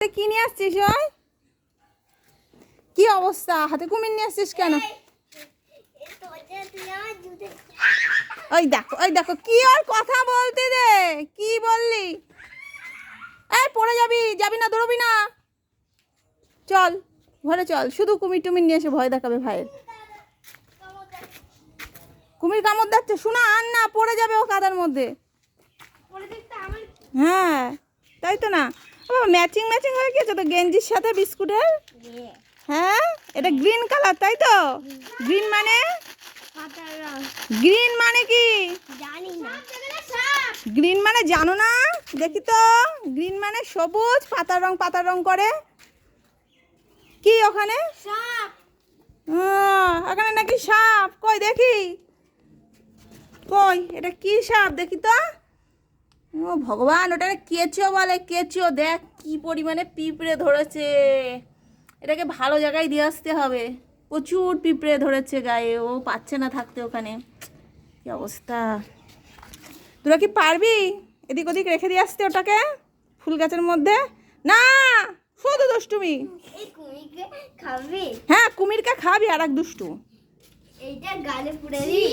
কি নিয়ে আসছিস? ওই কি অবস্থা, হাতে কুমির নিয়ে আসছিস কেন? ওই দেখো, ওই দেখো, কি ওর কথা বলতে দে। কি বললি? এই পড়ে যাবি, যাবি না, দৌড়বি না। চল ঘরে চল, শুধু কুমির টুমির নিয়ে এসে ভয় দেখাবে ভাইয়ের। কুমির কামড় যাচ্ছে, শোনা আন না, পড়ে যাবে ও কাদার মধ্যে। হ্যাঁ তাই তো না, ম্যাচিং ম্যাচিং হয়ে গেছে তো গেঞ্জির সাথে বিস্কুটের। হ্যাঁ এটা গ্রিন কালার, তাই তো? গ্রিন মানে, গ্রিন মানে কি গ্রিন মানে জানো না? দেখি তো, গ্রিন মানে সবুজ, পাতার রং পাতার রং করে। কি ওখানে ওখানে নাকি সাপ? কই দেখি, কই এটা কি সাপ দেখি তো। ও ভগবান, ওটা কেঁচো বলে, কেঁচো। দেখ কি পরিমাণে পিঁপড়ে ধরেছে। এটাকে ভালো জায়গায় দিয়ে আসতে হবে। প্রচুর পিঁপড়ে ধরেছে গায়ে, ও পাচ্ছে না থাকতে ওখানে। কি অবস্থা। তোরা কি পারবি এদিক ওদিক রেখে দিয়ে আসতে ওটাকে ফুল গাছের মধ্যে? না, শুধু দুষ্টুমি। হ্যাঁ কুমিরকে খাবি, আর এক দুষ্টু। এইটা গালে পুড়ে দিই।